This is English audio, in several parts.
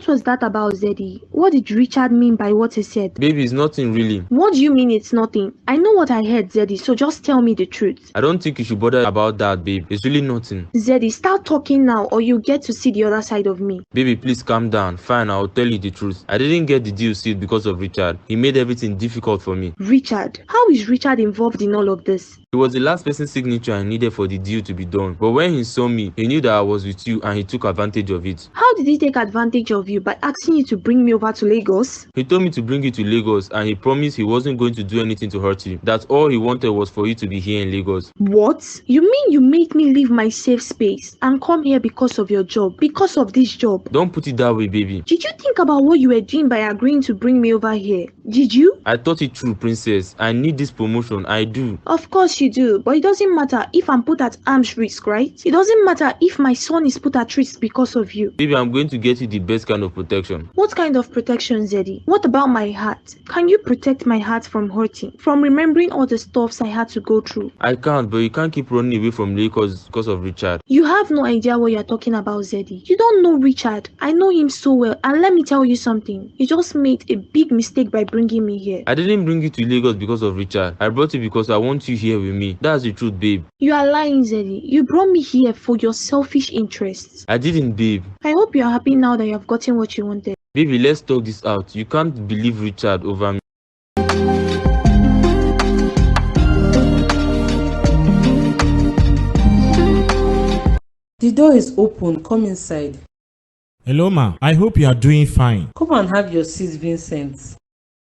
What was that about, Zeddy? What did Richard mean by what he said? Baby, it's nothing really. What do you mean it's nothing? I know what I heard, Zeddy, so just tell me the truth. I don't think you should bother about that, babe. It's really nothing. Zeddy, start talking now or you get to see the other side of me. Baby, please calm down. Fine, I'll tell you the truth. I didn't get the deal sealed because of Richard. He made everything difficult for me. Richard? How is Richard involved in all of this? He was the last person's signature I needed for the deal to be done. But when he saw me, he knew that I was with you and he took advantage of it. How did he take advantage of you? By asking you to bring me over to Lagos? He told me to bring you to Lagos and he promised he wasn't going to do anything to hurt you. That all he wanted was for you to be here in Lagos. What? You mean you make me leave my safe space and come here because of your job? Because of this job? Don't put it that way, baby. Did you think about what you were doing by agreeing to bring me over here? Did you? I thought it through, princess. I need this promotion. I do. Of course you do, but it doesn't matter if I'm put at arm's risk, right? It doesn't matter if my son is put at risk because of you. Baby, I'm going to get you the best kind of protection. What kind of protection, Zeddy? What about my heart? Can you protect my heart from hurting? From remembering all the stuffs I had to go through? I can't, but you can't keep running away from Lagos because of Richard. You have no idea what you're talking about, Zeddy. You don't know Richard. I know him so well, and let me tell you something. You just made a big mistake by bringing me here. I didn't bring you to Lagos because of Richard. I brought you because I want you here with me. That's the truth, babe. You are lying, Zeddy. You brought me here for your selfish interests. I didn't, babe. I hope you are happy now that you have gotten what you wanted. Baby, let's talk this out. You can't believe Richard over me. The door is open. Come inside. Hello, ma. I hope you are doing fine. Come and have your seat, Vincent.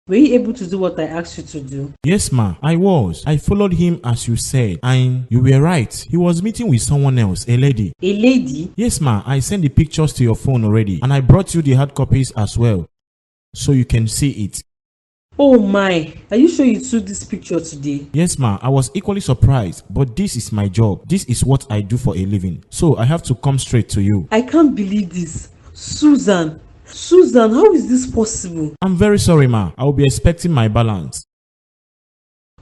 Were you able to do what I asked you to do? Yes, ma. I was. I followed him as you said. And you were right. He was meeting with someone else, a lady. A lady? Yes, ma. I sent the pictures to your phone already. And I brought you the hard copies as well. So you can see it. Oh my. Are you sure you took this picture today? Yes, ma. I was equally surprised. But this is my job. This is what I do for a living. So I have to come straight to you. I can't believe this. Susan, how is this possible? I'm very sorry, ma. I will be expecting my balance.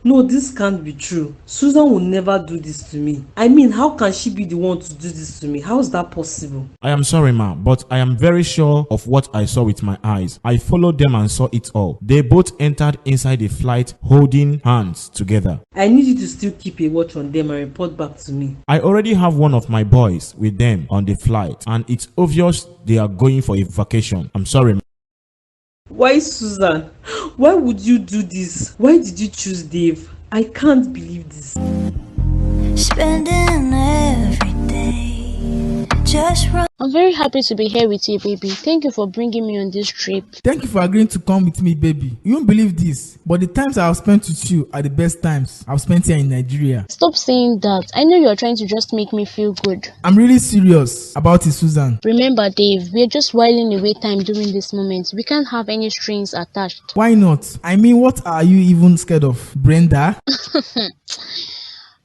No, this can't be true. Susan will never do this to me. I mean, how can she be the one to do this to me? How is that possible? I am sorry, ma, but I am very sure of what I saw with my eyes. I followed them and saw it all. They both entered inside the flight holding hands together. I need you to still keep a watch on them and report back to me. I already have one of my boys with them on the flight, and it's obvious they are going for a vacation. I'm sorry, ma. Why, Susan? Why would you do this? Why did you choose Dave? I can't believe this. Spending every day just run. I'm very happy to be here with you, baby. Thank you for bringing me on this trip. Thank you for agreeing to come with me, baby. You won't believe this, but the times I have spent with you are the best times I've spent here in Nigeria. Stop saying that. I know you're trying to just make me feel good. I'm really serious about it, Susan. Remember, Dave, we're just whiling away time during this moment. We can't have any strings attached. Why not? I mean, what are you even scared of, Brenda?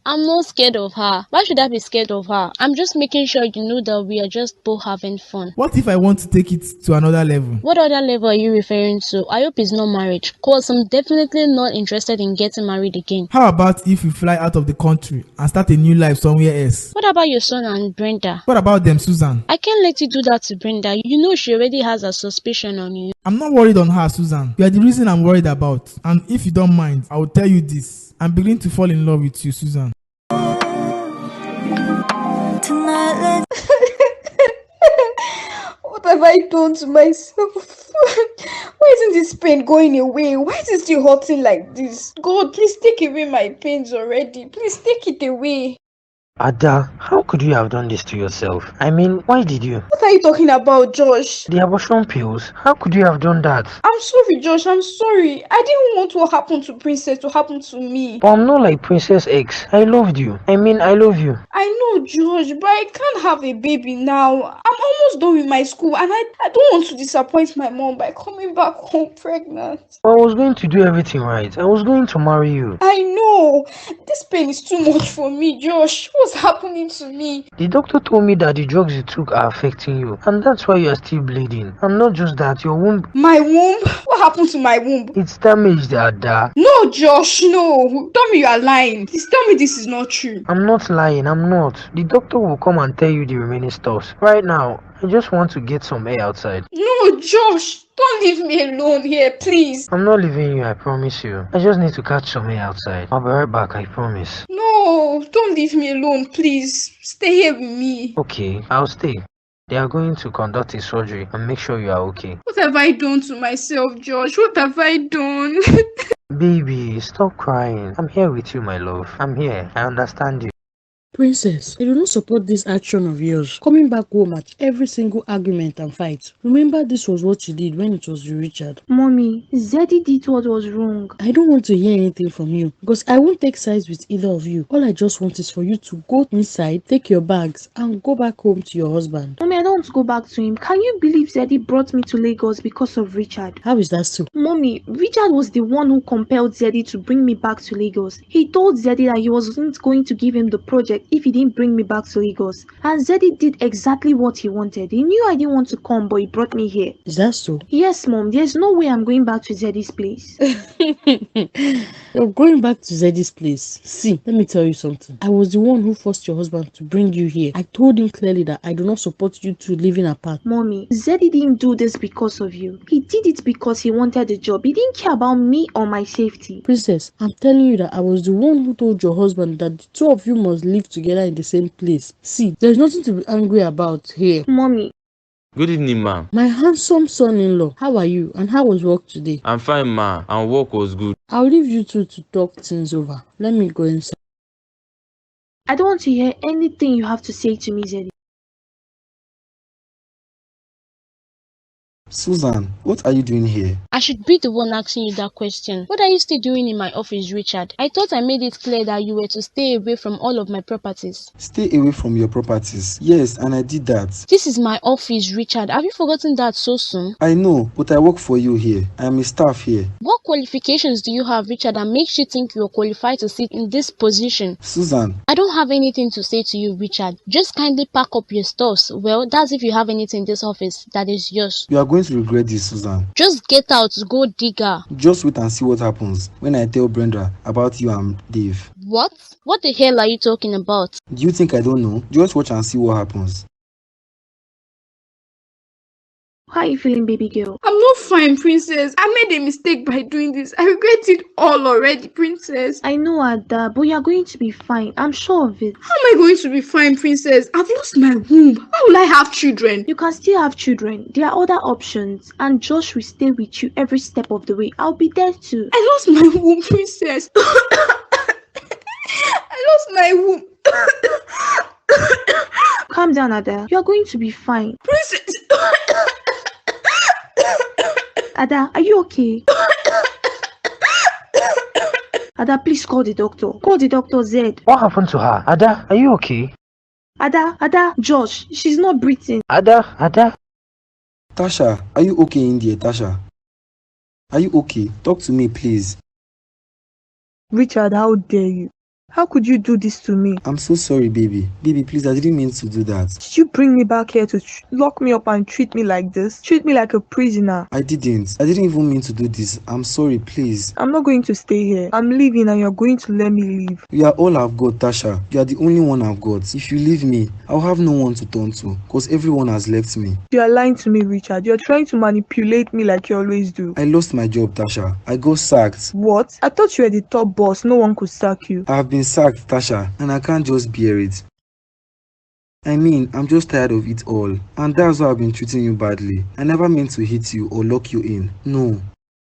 I'm not scared of her. Why should I be scared of her? I'm just making sure you know that we are just both having fun. What if I want to take it to another level? What other level are you referring to? I hope it's not marriage, cause I'm definitely not interested in getting married again. How about if we fly out of the country and start a new life somewhere else? What about your son and Brenda? What about them, Susan? I can't let you do that to Brenda. You know she already has a suspicion on you. I'm not worried on her, Susan. You are the reason I'm worried about. And if you don't mind, I will tell you this. I'm beginning to fall in love with you, Susan. What have I done to myself? Why isn't this pain going away? Why is it still hurting like this? God, please take away my pains already. Please take it away. Ada, how could you have done this to yourself? I mean, why did you? What are you talking about, Josh? The abortion pills? How could you have done that? I'm sorry, Josh. I'm sorry. I didn't want what happened to Princess to happen to me. But I'm not like Princess X. I loved you. I mean, I love you. I know, Josh, but I can't have a baby now. I'm almost done with my school and I don't want to disappoint my mom by coming back home pregnant. I was going to do everything right. I was going to marry you. I know. This pain is too much for me, Josh. What's happening to me? The doctor told me that the drugs you took are affecting you, and that's why you are still bleeding. And not just that, your womb. My womb? What happened to my womb? It's damaged, Ada. No, Josh, no. Tell me you are lying. Please tell me this is not true. I'm not lying, I'm not. The doctor will come and tell you the remaining stuff. Right now, I just want to get some air outside. No, Josh, don't leave me alone here, please. I'm not leaving you, I promise you. I just need to catch some air outside. I'll be right back, I promise. No, don't leave me alone, please. Stay here with me. Okay, I'll stay. They are going to conduct a surgery and make sure you are okay. What have I done to myself, Josh? What have I done? Baby, stop crying. I'm here with you, my love. I'm here. I understand you. Princess, I do not support this action of yours. Coming back home at every single argument and fight. Remember, this was what you did when it was with Richard. Mommy, Zeddy did what was wrong. I don't want to hear anything from you because I won't take sides with either of you. All I just want is for you to go inside, take your bags, and go back home to your husband. Mommy, I don't want to go back to him. Can you believe Zeddy brought me to Lagos because of Richard? How is that so? Mommy, Richard was the one who compelled Zeddy to bring me back to Lagos. He told Zeddy that he wasn't going to give him the project if he didn't bring me back to Lagos. And Zeddy did exactly what he wanted. He knew I didn't want to come, but he brought me here. Is that so? Yes, Mom. There's no way I'm going back to Zeddy's place. You're going back to Zeddy's place. See, let me tell you something. I was the one who forced your husband to bring you here. I told him clearly that I do not support you two living apart. Mommy, Zeddy didn't do this because of you. He did it because he wanted the job. He didn't care about me or my safety. Princess, I'm telling you that I was the one who told your husband that the two of you must live together in the same place. See, there's nothing to be angry about here. Mommy. Good evening, ma. My handsome son-in-law, how are you and how was work today? I'm fine, ma, and work was good. I'll leave you two to talk things over. Let me go inside. I don't want to hear anything you have to say to me, Zeddy. Susan, what are you doing here? I should be the one asking you that question. What are you still doing in my office, Richard? I thought I made it clear that you were to stay away from all of my properties. Stay away from your properties. Yes, and I did that. This is my office, Richard. Have you forgotten that so soon? I know, but I work for you here. I am a staff here. What qualifications do you have, Richard, that makes you think you are qualified to sit in this position? Susan. I don't have anything to say to you, Richard. Just kindly pack up your stuffs. Well, that's if you have anything in this office that is yours. You are going to regret this, Susan. Just get out, go digger. Just wait and see what happens when I tell Brenda about you and Dave. What? What the hell are you talking about? Do you think I don't know? Just watch and see what happens. How are you feeling, baby girl? I'm not fine, Princess. I made a mistake by doing this. I regret it all already, Princess. I know, Ada, but you're going to be fine. I'm sure of it. How am I going to be fine, Princess? I've lost my womb. How will I have children? You can still have children. There are other options. And Josh will stay with you every step of the way. I'll be there too. I lost my womb, Princess. I lost my womb. Calm down, Ada. You're going to be fine. Princess. Ada, are you okay? Ada, please call the doctor. Call the doctor, Zed. What happened to her? Ada, are you okay? Ada, Josh, she's not breathing. Ada. Tasha, are you okay in there, Tasha? Are you okay? Talk to me, please. Richard, how dare you? How could you do this to me? I'm so sorry, baby. Baby, please, I didn't mean to do that. Did you bring me back here to lock me up and treat me like this? Treat me like a prisoner? I didn't. I didn't even mean to do this. I'm sorry, please. I'm not going to stay here. I'm leaving and you're going to let me leave. You are all I've got, Tasha. You are the only one I've got. If you leave me, I'll have no one to turn to, because everyone has left me. You are lying to me, Richard. You're trying to manipulate me like you always do. I lost my job, Tasha. I got sacked. What? I thought you were the top boss. No one could sack you. I have been sacked, Tasha, and I can't just bear it. I mean, I'm just tired of it all. And that's why I've been treating you badly. I never meant to hit you or lock you in. No.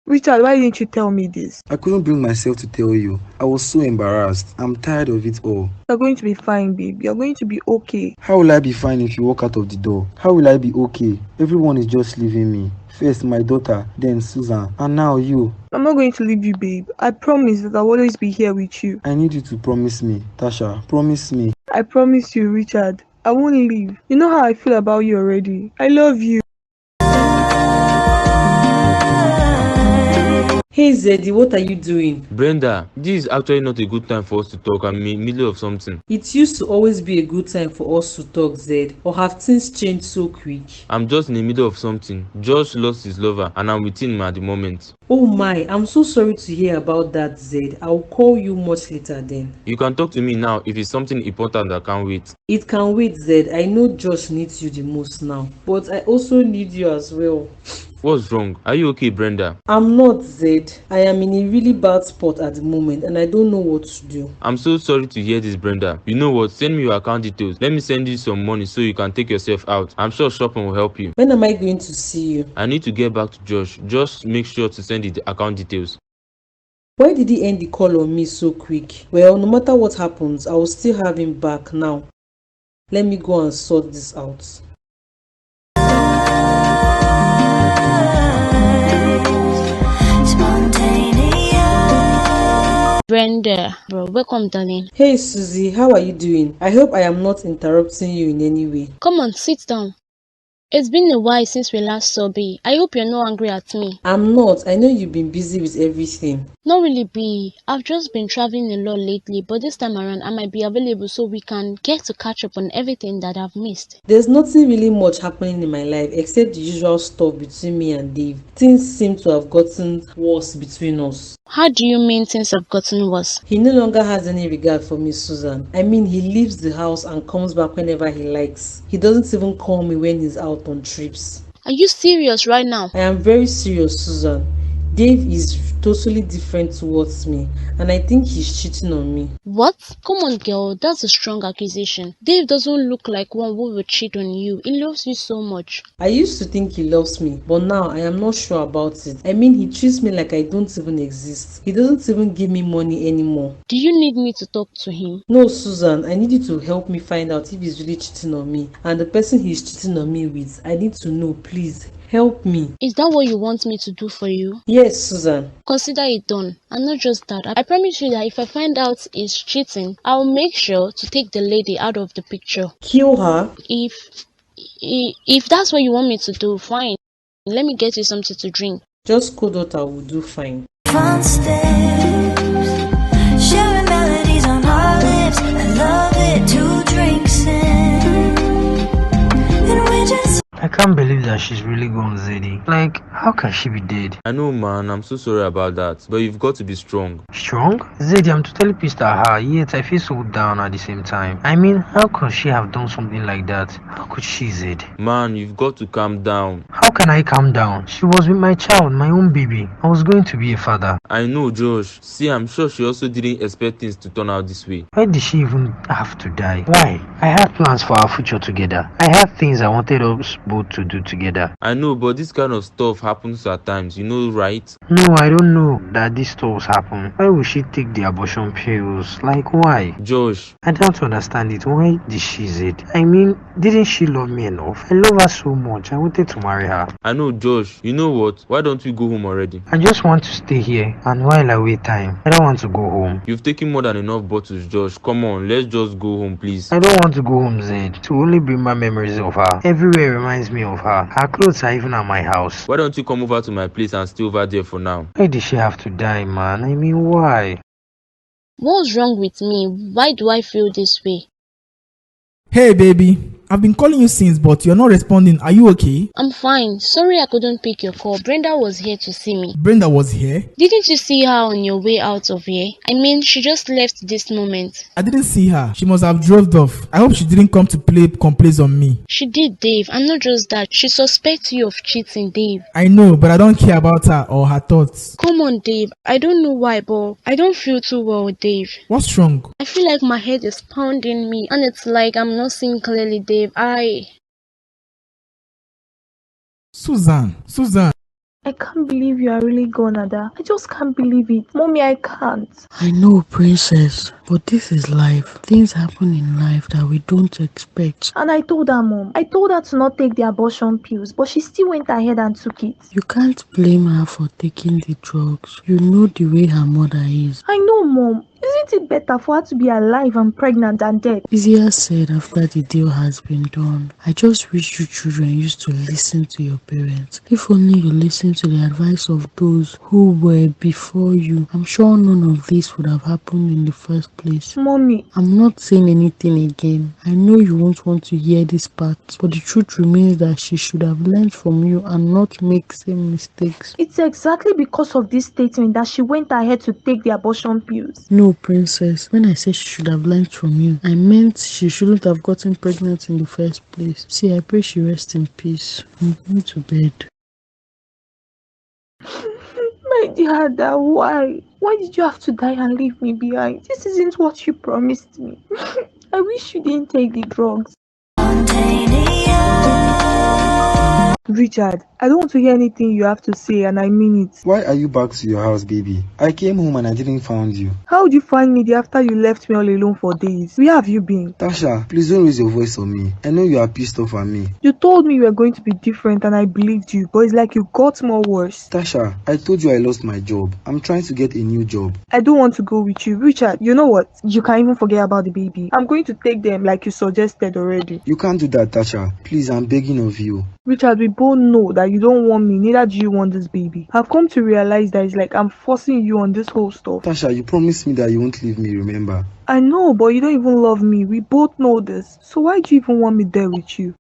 Richard, why didn't you tell me this? I couldn't bring myself to tell you. I was so embarrassed. I'm tired of it all. You're going to be fine, babe. You're going to be okay. How will I be fine if you walk out of the door? How will I be okay? Everyone is just leaving me. First my daughter, then Susan, and now you. I'm not going to leave you, babe. I promise that I'll always be here with you. I need you to promise me, Tasha. Promise me. I promise you, Richard. I won't leave. You know how I feel about you already. I love you. Hey Hey Zeddy, what are you doing? Brenda, this is actually not a good time for us to talk. I'm in the middle of something. It used to always be a good time for us to talk, Zed. Or have things changed so quick? I'm just in the middle of something. Josh lost his lover and I'm with him at the moment. Oh my, I'm so sorry to hear about that, Zed. I'll call you much later then. You can talk to me now if it's something important that can't wait. It can wait, Zed. I know Josh needs you the most now. But I also need you as well. What's wrong? Are you okay, Brenda? I'm not, Zed. I am in a really bad spot at the moment and I don't know what to do. I'm so sorry to hear this, Brenda. You know what? Send me your account details. Let me send you some money so you can take yourself out. I'm sure shopping will help you. When am I going to see you? I need to get back to Josh. Just make sure to send the account details. Why did he end the call on me so quick? Well, no matter what happens, I will still have him back now. Let me go and sort this out. Brenda, bro, welcome, darling. Hey Susie, how are you doing? I hope I am not interrupting you in any way. Come on, sit down. It's been a while since we last saw B. I hope you're not angry at me. I'm not. I know you've been busy with everything. Not really, B. I've just been traveling a lot lately, but this time around I might be available so we can get to catch up on everything that I've missed. There's nothing really much happening in my life except the usual stuff between me and Dave. Things seem to have gotten worse between us. How do you mean things have gotten worse? He no longer has any regard for me, Susan. I mean, he leaves the house and comes back whenever he likes. He doesn't even call me when he's out on trips. Are you serious right now? I am very serious, Susan. Dave is totally different towards me and I think he's cheating on me. What? Come on, girl, that's a strong accusation. Dave doesn't look like one who would cheat on you. He loves you so much. I used to think he loves me, but now I am not sure about it. I mean, he treats me like I don't even exist. He doesn't even give me money anymore. Do you need me to talk to him? No, Susan, I need you to help me find out if he's really cheating on me. And the person he's cheating on me with, I need to know, please. Help me. Is that what you want me to do for you? Yes, Susan. Consider it done. And not just that, I promise you that if I find out he's cheating, I'll make sure to take the lady out of the picture. Kill her? If that's what you want me to do, fine. Let me get you something to drink. Just cold water will do fine. Fun steps, sharing melodies on our lips. I love it, 2 drinks in, and we just. I can't believe that she's really gone, Zeddy. Like, how can she be dead? I know, man. I'm so sorry about that. But you've got to be strong. Strong? Zeddy, I'm totally pissed at her, yet I feel so down at the same time. I mean, how could she have done something like that? How could she, Zed? Man, you've got to calm down. How can I calm down? She was with my child, my own baby. I was going to be a father. I know, Josh. See, I'm sure she also didn't expect things to turn out this way. Why did she even have to die? Why? I had plans for our future together. I had things I wanted us both to do together. I know, but this kind of stuff happens at times, you know, right? No, I don't know that these stuff happen. Why would she take the abortion pills? Like, why? Josh. I don't understand it. Why did she, Zed? I mean, didn't she love me enough? I love her so much. I wanted to marry her. I know, Josh. You know what? Why don't we go home already? I just want to stay here, and while I wait time, I don't want to go home. You've taken more than enough bottles, Josh. Come on, let's just go home, please. I don't want to go home, Zed. To only bring back memories of her. Everywhere reminds me of her. Her clothes are even at my house. Why don't you come over to my place and stay over there for now? Why did she have to die, man? I mean, why? What's wrong with me? Why do I feel this way? Hey baby, I've been calling you since, but you're not responding. Are you okay? I'm fine. Sorry I couldn't pick your call. Brenda was here to see me. Brenda was here? Didn't you see her on your way out of here? I mean, she just left this moment. I didn't see her. She must have drove off. I hope she didn't come to play complaints on me. She did, Dave. And not just that, she suspects you of cheating, Dave. I know, but I don't care about her or her thoughts. Come on, Dave. I don't know why, but I don't feel too well, Dave. What's wrong? I feel like my head is pounding me, and it's like I'm not seeing clearly, Dave. Susan. I can't believe you are really gone, Ada. I just can't believe it. Mommy, I can't. I know, princess, but this is life. Things happen in life that we don't expect. And I told her, Mom. I told her to not take the abortion pills, but she still went ahead and took it. You can't blame her for taking the drugs. You know the way her mother is. I know, Mom. Is Isn't it better for her to be alive and pregnant than dead? Easier said after the deal has been done. I just wish you children used to listen to your parents. If only you listen to the advice of those who were before you, I'm sure none of this would have happened in the first place. Mommy, I'm not saying anything again. I know you won't want to hear this part, but the truth remains that she should have learned from you and not make same mistakes. it's exactly because of this statement that she went ahead to take the abortion pills. No, princess. When I said she should have learned from you, I meant she shouldn't have gotten pregnant in the first place. See, I pray she rests in peace. I'm going to bed. My dear Ada, why? Why did you have to die and leave me behind? This isn't what you promised me. I wish you didn't take the drugs. Richard, I don't want to hear anything you have to say, and I mean it. Why are you back to your house, baby? I came home and I didn't find you. How would you find me after you left me all alone for days? Where have you been? Tasha, please don't raise your voice on me. I know you are pissed off at me. You told me you were going to be different and I believed you, but it's like you got more worse. Tasha, I told you I lost my job. I'm trying to get a new job. I don't want to go with you. Richard, you know what? You can't even forget about the baby. I'm going to take them like you suggested already. You can't do that, Tasha. Please, I'm begging of you. Richard, we both know that you don't want me, neither do you want this baby. I've come to realize that it's like I'm forcing you on this whole stuff. Tasha, you promised me that you won't leave me, remember? I know, but you don't even love me. We both know this. So why do you even want me there with you?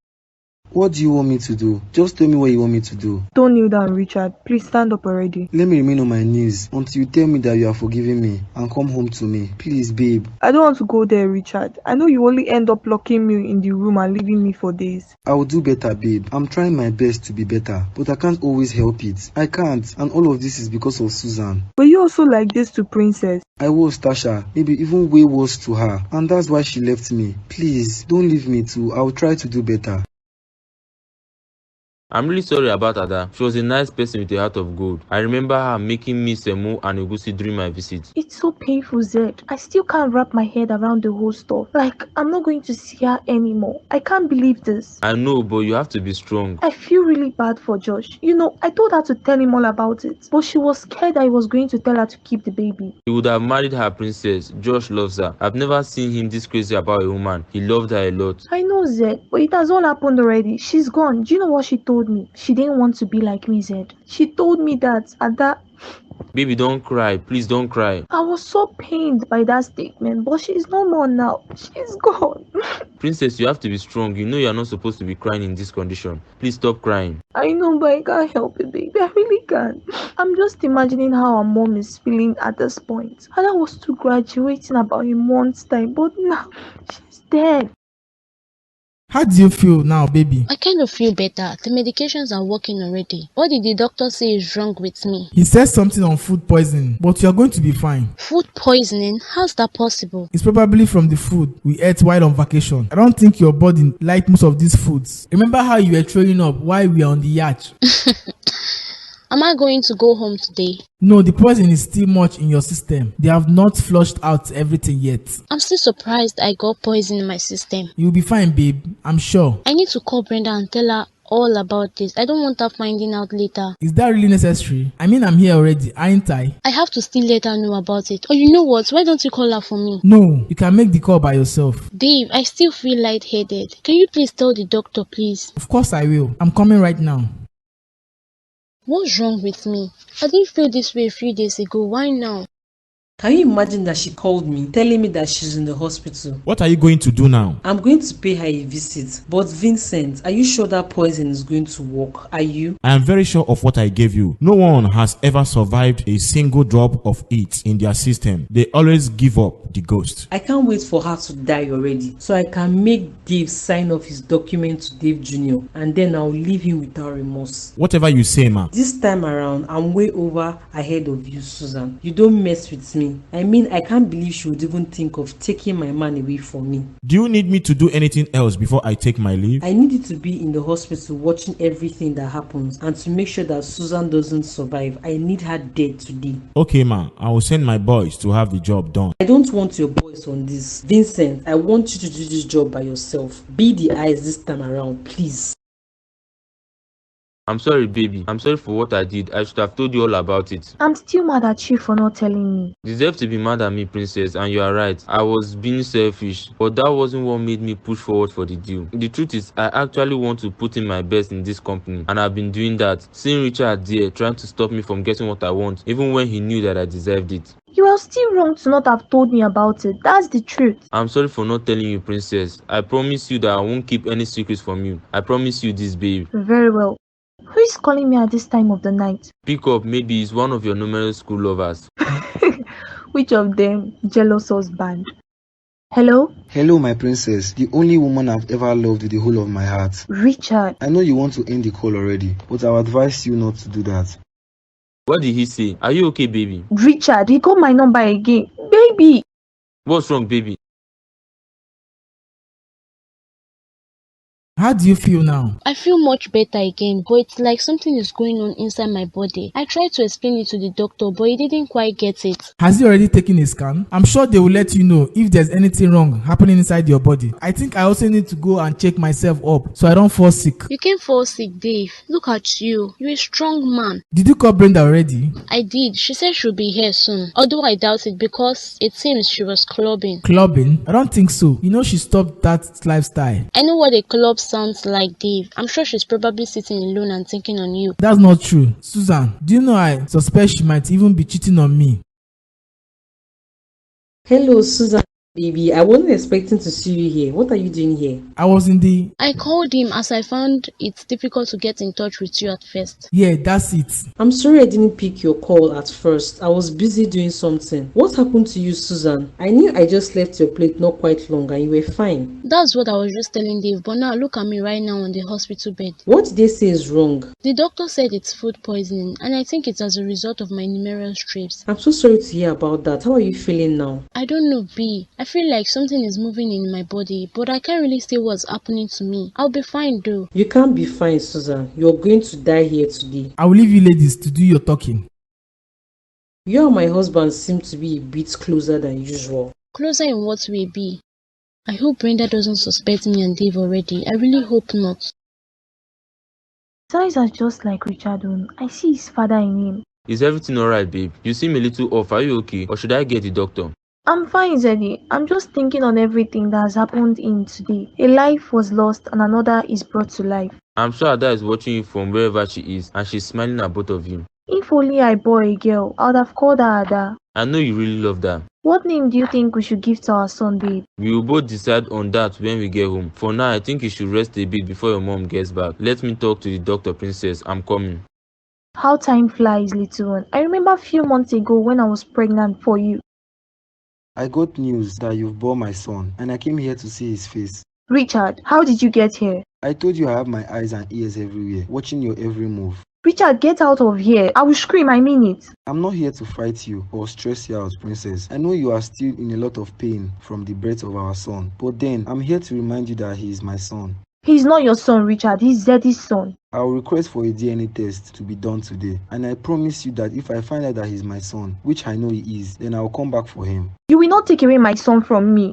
What do you want me to do? Just tell me what you want me to do. Don't kneel down, Richard. Please stand up already. Let me remain on my knees until you tell me that you are forgiving me and come home to me. Please, babe. I don't want to go there, Richard. I know you only end up locking me in the room and leaving me for days. I will do better, babe. I'm trying my best to be better, but I can't always help it. I can't, and all of this is because of Susan. Were you also like this to Princess? I was, Tasha. Maybe even way worse to her, and that's why she left me. Please, don't leave me too. I'll try to do better. I'm really sorry about Ada. She was a nice person with a heart of gold. I remember her making me semo and egusi during my visit. It's so painful, Zed. I still can't wrap my head around the whole stuff. Like, I'm not going to see her anymore. I can't believe this. I know, but you have to be strong. I feel really bad for Josh. You know, I told her to tell him all about it, but she was scared I was going to tell her to keep the baby. He would have married her princess. Josh loves her. I've never seen him this crazy about a woman. He loved her a lot. I know, Zed, but it has all happened already. She's gone. Do you know what she told me? She didn't want to be like me, Zed. She told me that at that... Baby, don't cry. Please don't cry. I was so pained by that statement, but she's no more now. She's gone. Princess, you have to be strong. You know you're not supposed to be crying in this condition. Please stop crying. I know, but I can't help it, baby. I really can't. I'm just imagining how our mom is feeling at this point. And I was to graduating about a month's time, but now she's dead. How do you feel now, baby? I kind of feel better. The medications are working already. What did the doctor say is wrong with me? He said something on food poisoning, but you're going to be fine. Food poisoning? How's that possible? It's probably from the food we ate while on vacation. I don't think your body liked most of these foods. Remember how you were throwing up while we were on the yacht? Am I going to go home today? No, the poison is still much in your system. They have not flushed out everything yet. I'm still surprised I got poison in my system. You'll be fine, babe. I'm sure. I need to call Brenda and tell her all about this. I don't want her finding out later. Is that really necessary? I mean, I'm here already, ain't I? I have to still let her know about it. Or you know what? Why don't you call her for me? No, you can make the call by yourself. Dave, I still feel lightheaded. Can you please tell the doctor, please? Of course I will. I'm coming right now. What's wrong with me? I didn't feel this way a few days ago. Why now? Can you imagine that she called me, telling me that she's in the hospital? What are you going to do now? I'm going to pay her a visit. But Vincent, are you sure that poison is going to work? Are you? I am very sure of what I gave you. No one has ever survived a single drop of it in their system. They always give up the ghost. I can't wait for her to die already, so I can make Dave sign off his document to Dave Jr. and then I'll leave him without remorse. Whatever you say, ma. This time around, I'm way over ahead of you, Susan. You don't mess with me. I mean, I can't believe she would even think of taking my man away from me. Do you need me to do anything else before I take my leave? I need you to be in the hospital watching everything that happens and to make sure that Susan doesn't survive. I need her dead today. Okay, ma. I will send my boys to have the job done. I don't want your boys on this. Vincent, I want you to do this job by yourself. Be the eyes this time around, please. I'm sorry, baby. I'm sorry for what I did. I should have told you all about it. I'm still mad at you for not telling me. You deserve to be mad at me, princess, and you are right. I was being selfish, but that wasn't what made me push forward for the deal. The truth is, I actually want to put in my best in this company, and I've been doing that. Seeing Richard there trying to stop me from getting what I want, even when he knew that I deserved it. You are still wrong to not have told me about it. That's the truth. I'm sorry for not telling you, princess. I promise you that I won't keep any secrets from you. I promise you this, babe. Very well. Who is calling me at this time of the night? Pick up, maybe it's one of your numerous school lovers. Which of them? Jealous husband. Hello? Hello, my princess, the only woman I've ever loved with the whole of my heart. Richard. I know you want to end the call already, but I'll advise you not to do that. What did he say? Are you okay, baby? Richard, he called my number again. Baby! What's wrong, baby? How do you feel now? I feel much better again, but it's like something is going on inside my body. I tried to explain it to the doctor, but he didn't quite get it. Has he already taken a scan? I'm sure they will let you know if there's anything wrong happening inside your body. I think I also need to go and check myself up so I don't fall sick. You can't fall sick, Dave. Look at you. You're a strong man. Did you call Brenda already? I did. She said she'll be here soon. Although I doubt it because it seems she was clubbing. Clubbing? I don't think so. You know she stopped that lifestyle. I know what a club sounds like, Dave. I'm sure she's probably sitting alone and thinking on you. That's not true. Susan, do you know I suspect she might even be cheating on me? Hello, Susan. Baby, I wasn't expecting to see you here. What are you doing here? I was in the... I called him as I found it difficult to get in touch with you at first. Yeah, that's it. I'm sorry I didn't pick your call at first. I was busy doing something. What happened to you, Susan? I knew I just left your plate not quite long and you were fine. That's what I was just telling Dave, but now look at me right now on the hospital bed. What did they say is wrong? The doctor said it's food poisoning, and I think it's as a result of my numerous trips. I'm so sorry to hear about that. How are you feeling now? I don't know, B. I feel like something is moving in my body, but I can't really say what's happening to me. I'll be fine though. You can't be fine, Susan. You're going to die here today. I will leave you ladies to do your talking. You and my husband seem to be a bit closer than usual. Closer in what way, B? I hope Brenda doesn't suspect me and Dave already. I really hope not. His eyes are just like Richard own. I see his father in him. Is everything alright, babe? You seem a little off. Are you okay? Or should I get the doctor? I'm fine, Zeddy. I'm just thinking on everything that has happened in today. A life was lost and another is brought to life. I'm sure Ada is watching you from wherever she is, and she's smiling at both of you. If only I bore a girl, I would have called her Ada. I know you really love that. What name do you think we should give to our son, babe? We will both decide on that when we get home. For now, I think you should rest a bit before your mom gets back. Let me talk to the doctor, princess. I'm coming. How time flies, little one. I remember a few months ago when I was pregnant for you. I got news that you've bore my son, and I came here to see his face. Richard, how did you get here? I told you I have my eyes and ears everywhere, watching your every move. Richard, get out of here. I will scream, I mean it. I'm not here to fight you or stress you out, princess. I know you are still in a lot of pain from the birth of our son, but then I'm here to remind you that he is my son. He's not your son, Richard. He's Zeddy's son. I will request for a DNA test to be done today, and I promise you that if I find out that he's my son, which I know he is, then I will come back for him. You will not take away my son from me.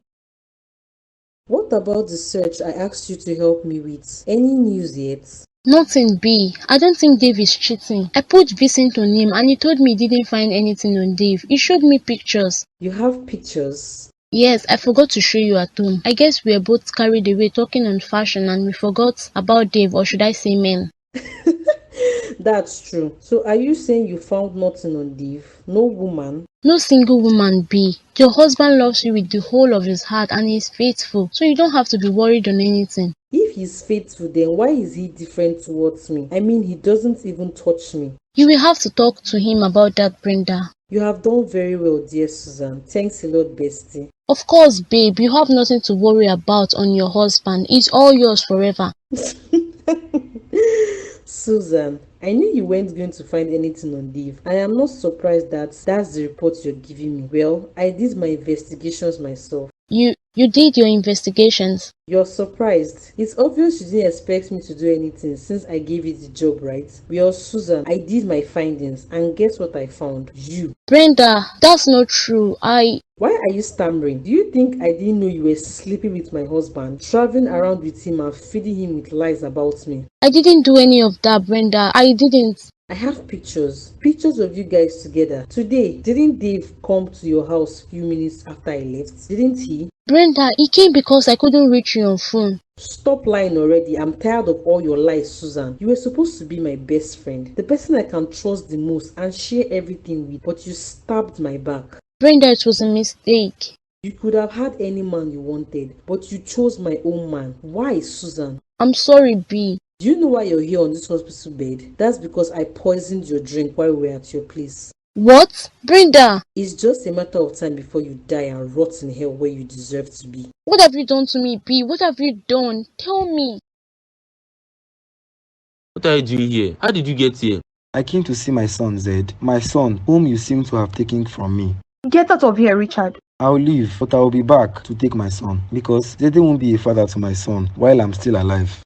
What about the search I asked you to help me with? Any news yet? Nothing, B. I don't think Dave is cheating. I put Vincent on him and he told me he didn't find anything on Dave. He showed me pictures. You have pictures? Yes, I forgot to show you at home. I guess we were both carried away talking on fashion and we forgot about Dave, or should I say men. That's true. So are you saying you found nothing on Dave? No woman? No single woman, B. Your husband loves you with the whole of his heart and he is faithful, so you don't have to be worried on anything. If he's faithful, then why is he different towards me? I mean, he doesn't even touch me. You will have to talk to him about that, Brenda. You have done very well, dear Susan. Thanks a lot, bestie. Of course, babe, you have nothing to worry about on your husband. He's all yours forever. Susan, I knew you weren't going to find anything on Dave. I am not surprised that that's the report you're giving me. Well, I did my investigations myself. You You did your investigations. You're surprised. It's obvious you didn't expect me to do anything since I gave you the job, right? Well, Susan, I did my findings, and guess what I found? You. Brenda, that's not true. Why are you stammering? Do you think I didn't know you were sleeping with my husband, traveling around with him and feeding him with lies about me? I didn't do any of that, Brenda. I didn't. I have pictures of you guys together. Today, didn't Dave come to your house a few minutes after I left? Didn't he? Brenda, he came because I couldn't reach you on phone. Stop lying already. I'm tired of all your lies, Susan. You were supposed to be my best friend, the person I can trust the most and share everything with, but you stabbed my back. Brenda, it was a mistake. You could have had any man you wanted, but you chose my own man. Why, Susan? I'm sorry, B. Do you know why you're here on this hospital bed? That's because I poisoned your drink while we were at your place. What? Brenda! It's just a matter of time before you die and rot in hell where you deserve to be. What have you done to me, B? What have you done? Tell me. What are you doing here? How did you get here? I came to see my son, Zed. My son, whom you seem to have taken from me. Get out of here, Richard. I'll leave, but I'll be back to take my son, because Zed won't be a father to my son while I'm still alive.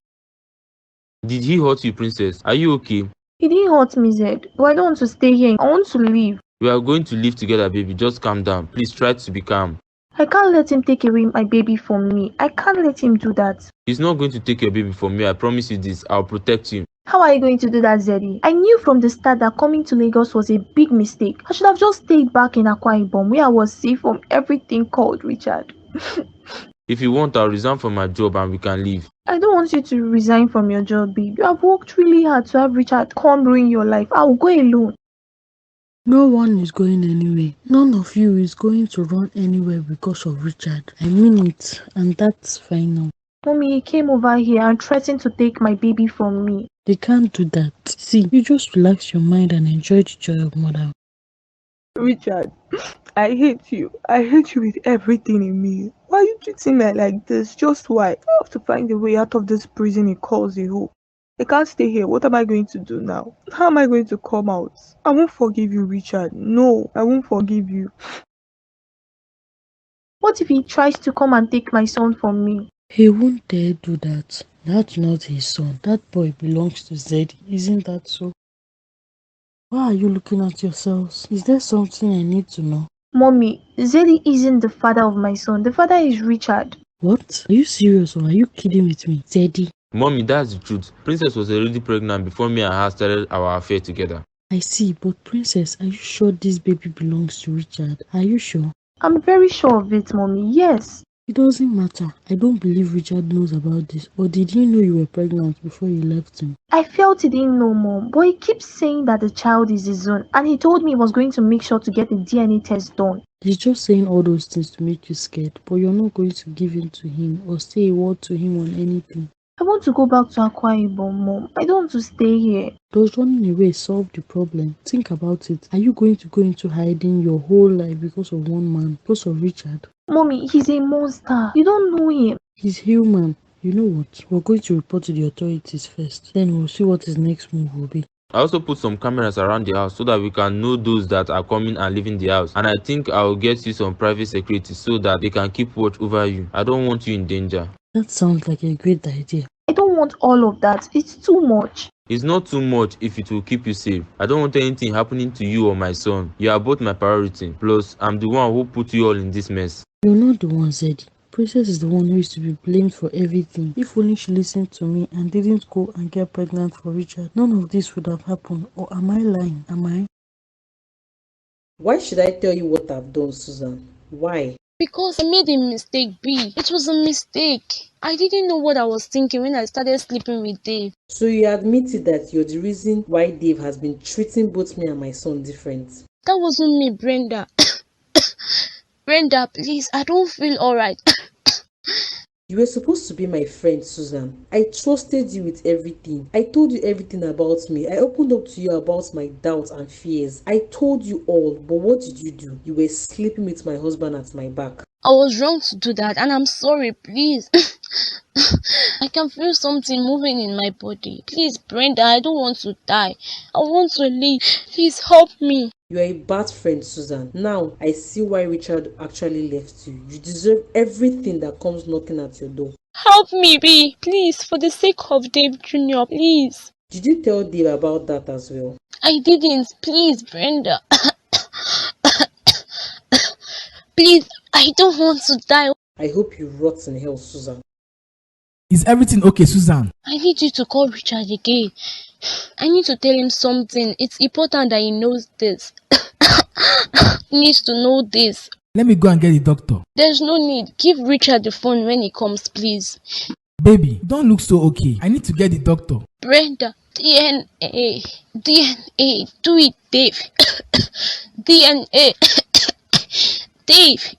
Did he hurt you, princess? Are you okay? He didn't hurt me, Zed, but I don't want to stay here. I want to leave. We are going to live together, baby. Just calm down. Please try to be calm. I can't let him take away my baby from me. I can't let him do that. He's not going to take your baby from me. I promise you this. I'll protect you. How are you going to do that, Zeddy? I knew from the start that coming to Lagos was a big mistake. I should have just stayed back in Akwa Ibom where I was safe from everything called Richard. If you want, I'll resign from my job and we can leave. I don't want you to resign from your job, babe. You have worked really hard to have Richard come ruin your life. I will go alone. No one is going anywhere. None of you is going to run anywhere because of Richard. I mean it, and that's final. Mommy, he came over here and threatened to take my baby from me. They can't do that. See, you just relax your mind and enjoy the joy of mother. Richard, I hate you. I hate you with everything in me. Why are you treating me like this? Just why? I have to find a way out of this prison he calls a hole. I can't stay here. What am I going to do now? How am I going to come out? I won't forgive you, Richard. No, I won't forgive you. What if he tries to come and take my son from me? He won't dare do that. That's not his son. That boy belongs to Zeddy. Isn't that so? Why are you looking at yourselves? Is there something I need to know? Mommy, Zeddy isn't the father of my son. The father is Richard. What? Are you serious or are you kidding with me? Zeddy? Mommy, that's the truth. Princess was already pregnant before me and her started our affair together. I see, but Princess, are you sure this baby belongs to Richard? Are you sure? I'm very sure of it, Mommy. Yes. It doesn't matter. I don't believe Richard knows about this. Or did he know you were pregnant before you left him? I felt he didn't know, Mom, but he keeps saying that the child is his own, and he told me he was going to make sure to get the DNA test done. He's just saying all those things to make you scared, but you're not going to give in to him or say a word to him on anything. I want to go back to Akwa Ibom, Mom. I don't want to stay here. Does running away solve the problem? Think about it. Are you going to go into hiding your whole life because of one man, because of Richard? Mommy, he's a monster. You don't know him. He's human. You know what? We're going to report to the authorities first. Then we'll see what his next move will be. I also put some cameras around the house so that we can know those that are coming and leaving the house. And I think I'll get you some private security so that they can keep watch over you. I don't want you in danger. That sounds like a great idea. I don't want all of that. It's too much. It's not too much if it will keep you safe. I don't want anything happening to you or my son. You are both my priority. Plus, I'm the one who put you all in this mess. You're not the one, Zeddy. Princess is the one who is to be blamed for everything. If only she listened to me and didn't go and get pregnant for Richard, none of this would have happened. Or am I lying? Am I? Why should I tell you what I've done, Susan? Why? Because I made a mistake, B. It was a mistake. I didn't know what I was thinking when I started sleeping with Dave. So you admitted that you're the reason why Dave has been treating both me and my son different? That wasn't me, Brenda. Brenda, please, I don't feel alright. You were supposed to be my friend, Susan. I trusted you with everything. I told you everything about me. I opened up to you about my doubts and fears. I told you all, but what did you do? You were sleeping with my husband at my back. I was wrong to do that, and I'm sorry, please. I can feel something moving in my body. Please, Brenda, I don't want to die. I want to live. Please help me. You are a bad friend, Susan. Now I see why Richard actually left you. You deserve everything that comes knocking at your door. Help me, B. Please, for the sake of Dave Jr., please. Did you tell Dave about that as well? I didn't. Please, Brenda. Please, I don't want to die. I hope you rot in hell, Susan. Is everything okay, Susan? I need you to call Richard again. I need to tell him something. It's important that he knows this. He needs to know this. Let me go and get the doctor. There's no need. Give Richard the phone when he comes, please. Baby, don't look so okay. I need to get the doctor. Brenda, DNA. DNA. Do it, Dave. DNA. Dave.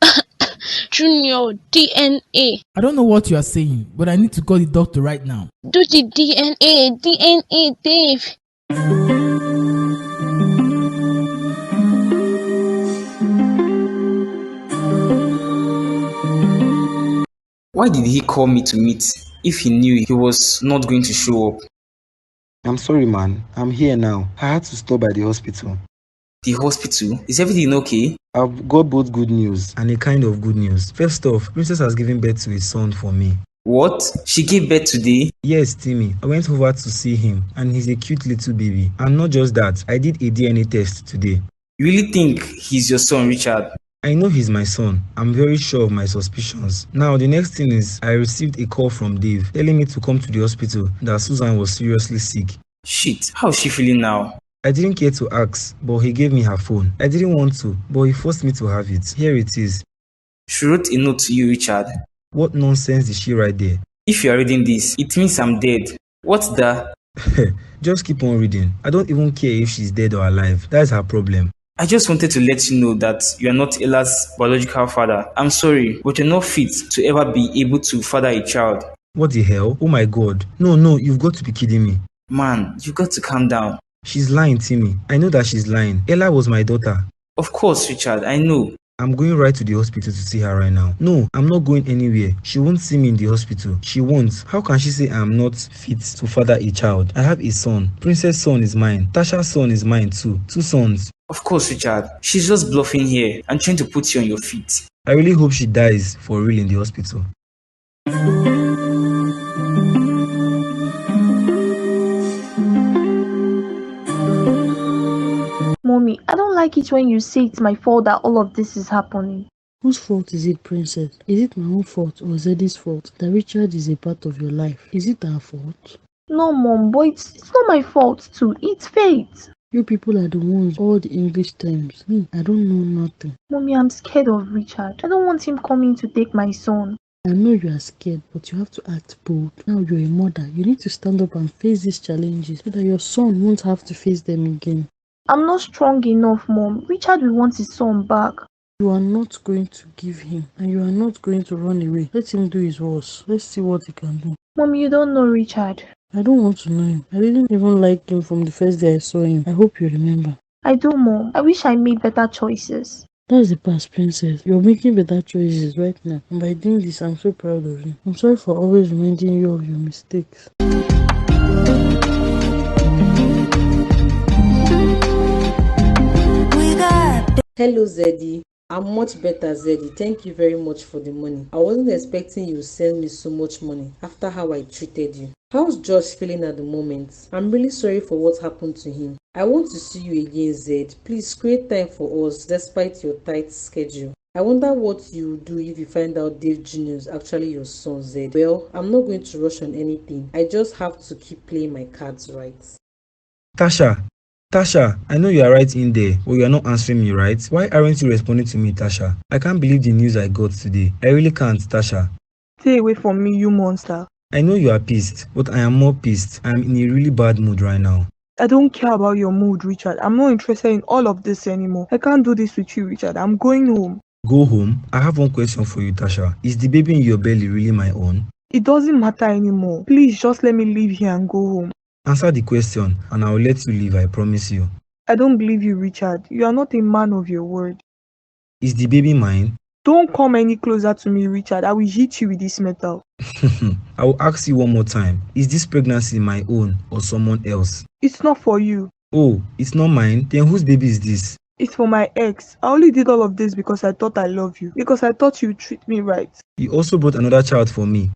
Junior, DNA. I don't know what you are saying, but I need to call the doctor right now. Do the DNA. DNA, Dave. Why did he call me to meet if he knew he was not going to show up? I'm sorry, man. I'm here now. I had to stop by the hospital. The hospital? Is everything okay? I've got both good news and a kind of good news. First off, Princess has given birth to a son for me. What? She gave birth today? Yes, Timmy. I went over to see him and he's a cute little baby. And not just that, I did a DNA test today. You really think he's your son, Richard? I know he's my son. I'm very sure of my suspicions. Now, the next thing is I received a call from Dave telling me to come to the hospital that Susan was seriously sick. Shit, how is she feeling now? I didn't care to ask, but he gave me her phone. I didn't want to, but he forced me to have it. Here it is. She wrote a note to you, Richard. What nonsense did she write there? If you are reading this, it means I'm dead. What's that? Just keep on reading. I don't even care if she's dead or alive. That's her problem. I just wanted to let you know that you are not Ella's biological father. I'm sorry, but you're not fit to ever be able to father a child. What the hell? Oh my god. No, you've got to be kidding me. Man, you've got to calm down. She's lying, Timmy. I know that she's lying. Ella was my daughter. Of course, Richard, I know. I'm going right to the hospital to see her right now. No, I'm not going anywhere. She won't see me in the hospital. She won't. How can she say I'm not fit to father a child? I have a son. Princess' son is mine. Tasha's son is mine too. 2 sons. Of course, Richard. She's just bluffing here and trying to put you on your feet. I really hope she dies for real in the hospital. Mommy, I don't like it when you say it's my fault that all of this is happening. Whose fault is it, Princess? Is it my own fault or Zeddy's fault that Richard is a part of your life? Is it our fault? No, Mom, but it's not my fault too. It's fate. You people are the ones, all the English terms. Me, I don't know nothing. Mommy, I'm scared of Richard. I don't want him coming to take my son. I know you are scared, but you have to act bold. Now you're a mother. You need to stand up and face these challenges so that your son won't have to face them again. I'm not strong enough, Mom. Richard will want his son back. You are not going to give him, and you are not going to run away. Let him do his worst. Let's see what he can do. Mom, you don't know Richard. I don't want to know him. I didn't even like him from the first day I saw him. I hope you remember. I do, Mom. I wish I made better choices. That's the past, Princess. You're making better choices right now. And by doing this, I'm so proud of you. I'm sorry for always reminding you of your mistakes. Hello, Zeddy. I'm much better, Zeddy. Thank you very much for the money. I wasn't expecting you to send me so much money after how I treated you. How's Josh feeling at the moment? I'm really sorry for what happened to him. I want to see you again, Zed. Please create time for us despite your tight schedule. I wonder what you will do if you find out Dave Jr. is actually your son, Zed. Well, I'm not going to rush on anything. I just have to keep playing my cards right. Tasha, I know you are right in there, but you are not answering me, right? Why aren't you responding to me, Tasha? I can't believe the news I got today. I really can't, Tasha. Stay away from me, you monster. I know you are pissed, but I am more pissed. I am in a really bad mood right now. I don't care about your mood, Richard. I'm not interested in all of this anymore. I can't do this with you, Richard. I'm going home. Go home? I have one question for you, Tasha. Is the baby in your belly really my own? It doesn't matter anymore. Please just let me leave here and go home. Answer the question and I will let you leave, I promise you. I don't believe you, Richard. You are not a man of your word. Is the baby mine? Don't come any closer to me, Richard. I will hit you with this metal. I will ask you one more time. Is this pregnancy my own or someone else? It's not for you. Oh, it's not mine? Then whose baby is this? It's for my ex. I only did all of this because I thought I love you. Because I thought you'd treat me right. He also brought another child for me.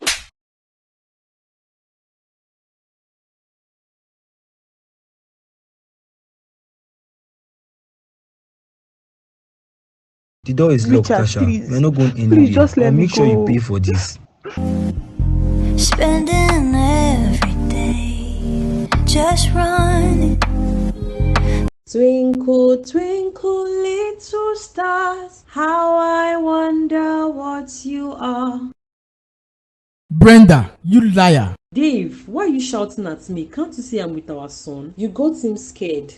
The door is locked, Richard, Tasha. please. We're not going anywhere. Please just let I'll me make sure you go. pay for this. Spending every day just running. Twinkle, twinkle, little stars, how I wonder what you are. Brenda, you liar. Dave, why are you shouting at me? Can't you see I'm with our son? You got him scared.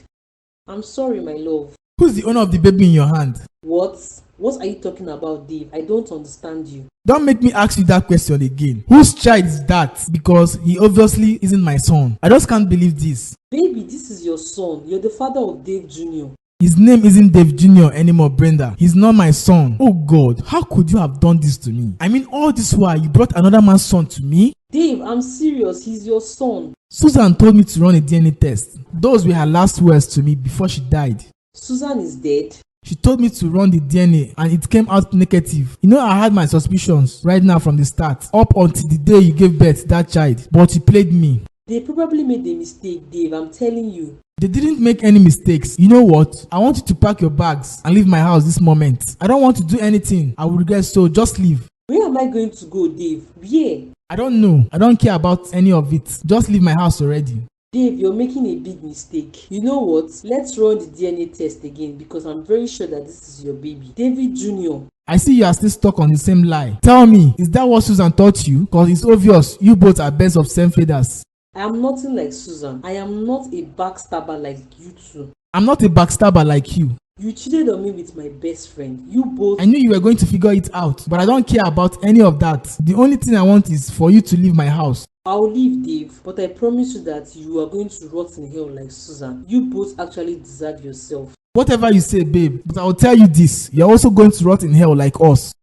I'm sorry, my love. Who's the owner of the baby in your hand? What? What are you talking about, Dave? I don't understand you. Don't make me ask you that question again. Whose child is that? Because he obviously isn't my son. I just can't believe this. Baby, this is your son. You're the father of Dave Jr. His name isn't Dave Jr. anymore, Brenda. He's not my son. Oh God, how could you have done this to me? I mean, all this while you brought another man's son to me? Dave, I'm serious. He's your son. Susan told me to run a DNA test. Those were her last words to me before she died. Susan is dead. She told me to run the DNA and it came out negative. You know, I had my suspicions right now from the start, up until the day you gave birth to that child. But you played me. They probably made a mistake, Dave. I'm telling you. They didn't make any mistakes. You know what? I want you to pack your bags and leave my house this moment. I don't want to do anything I will regret, so just leave. Where am I going to go, Dave? Where? I don't know. I don't care about any of it. Just leave my house already. Dave, you're making a big mistake. You know what? Let's run the DNA test again because I'm very sure that this is your baby. David Jr. I see you are still stuck on the same lie. Tell me, is that what Susan taught you? Because it's obvious you both are birds of same feathers. I am nothing like Susan. I am not a backstabber like you two. I'm not a backstabber like you. You cheated on me with my best friend. You both. I knew you were going to figure it out, but I don't care about any of that. The only thing I want is for you to leave my house. I'll leave, Dave, but I promise you that you are going to rot in hell like Susan. You both actually deserve yourself. Whatever you say, babe, but I'll tell you this. You're also going to rot in hell like us.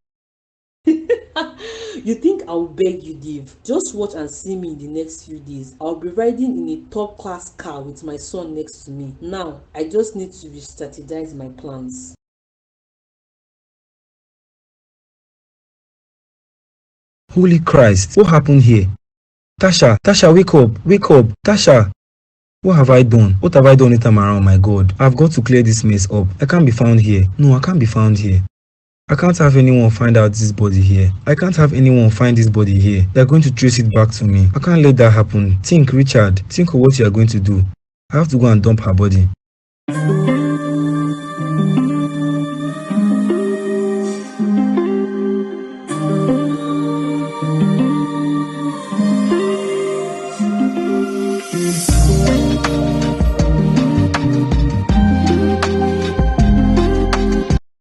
You think I'll beg you, Dave? Just watch and see me in the next few days. I'll be riding in a top-class car with my son next to me. Now, I just need to re-strategize my plans. Holy Christ, what happened here? Tasha, wake up, Tasha. What have I done? What have I done this time around, my God? I've got to clear this mess up. I can't be found here. No, I can't be found here. I can't have anyone find out this body here. I can't have anyone find this body here. They're going to trace it back to me. I can't let that happen. Think, Richard. Think of what you are going to do. I have to go and dump her body.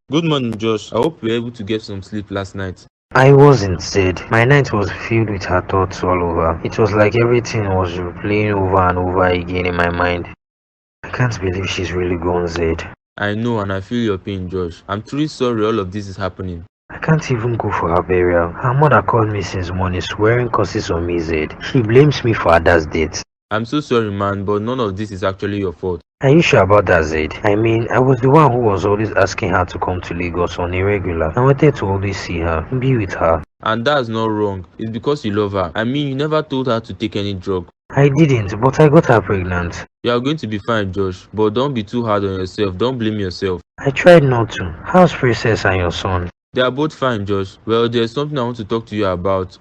Good morning, Josh. I hope you were able to get some sleep last night. I wasn't sad. My night was filled with her thoughts all over. It was like everything was replaying over and over again in my mind. I can't believe she's really gone Zed. I know and I feel your pain, Josh. I'm truly sorry all of this is happening. I can't even go for her burial. Her mother called me since morning swearing curses on me, Zed. She blames me for her dad's death. I'm so sorry, man, but none of this is actually your fault. Are you sure about that, Zed? I mean, I was the one who was always asking her to come to Lagos on a regular. I wanted to always see her, be with her. And that's not wrong. It's because you love her. I mean, you never told her to take any drug. I didn't, but I got her pregnant. You are going to be fine, Josh, but don't be too hard on yourself. Don't blame yourself. I tried not to. How's Princess and your son? They are both fine, Josh. Well, there's something I want to talk to you about.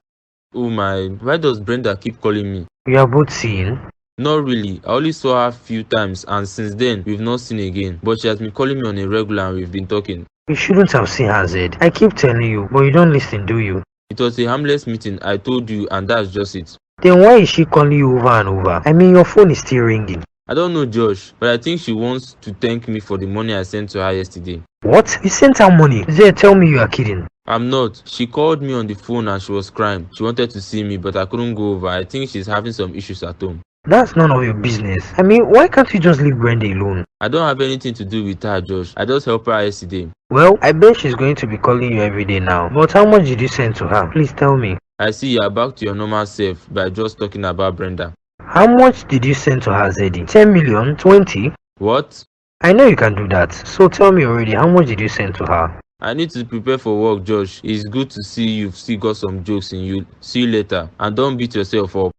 Oh my, why does Brenda keep calling me? We are both seeing? Not really. I only saw her a few times and since then, we've not seen again. But she has been calling me on a regular and we've been talking. You shouldn't have seen her, Zed. I keep telling you, but you don't listen, do you? It was a harmless meeting, I told you, and that's just it. Then why is she calling you over and over? I mean, your phone is still ringing. I don't know, Josh, but I think she wants to thank me for the money I sent to her yesterday. What? You sent her money? Zed, tell me you are kidding. I'm not. She called me on the phone and she was crying. She wanted to see me, but I couldn't go over. I think she's having some issues at home. That's none of your business. I mean, why can't you just leave Brenda alone? I don't have anything to do with her, Josh. I just help her yesterday. Well, I bet she's going to be calling you every day now. But how much did you send to her? Please tell me. I see you are back to your normal self by just talking about Brenda. How much did you send to her, Zeddy? 10 million? 20? What? I know you can do that. So tell me already, how much did you send to her? I need to prepare for work, Josh. It's good to see you've still got some jokes in you. See you later. And don't beat yourself up.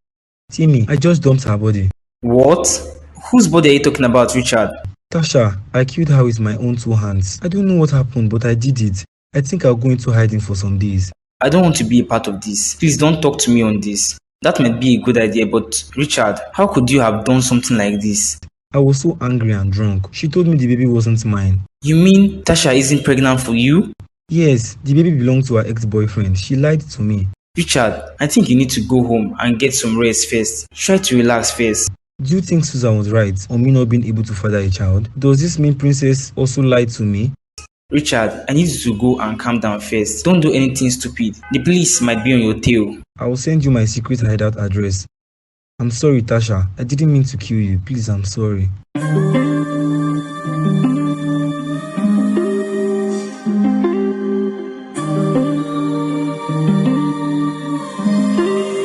Timmy, I just dumped her body. What? Whose body are you talking about, Richard? Tasha, I killed her with my own 2 hands. I don't know what happened, but I did it. I think I'll go into hiding for some days. I don't want to be a part of this. Please don't talk to me on this. That might be a good idea, but Richard, how could you have done something like this? I was so angry and drunk. She told me the baby wasn't mine. You mean Tasha isn't pregnant for you? Yes, the baby belonged to her ex-boyfriend. She lied to me. Richard, I think you need to go home and get some rest first. Try to relax first. Do you think Susan was right on me not being able to father a child? Does this mean Princess also lied to me? Richard, I need you to go and calm down first. Don't do anything stupid. The police might be on your tail. I will send you my secret hideout address. I'm sorry, Tasha. I didn't mean to kill you. Please, I'm sorry.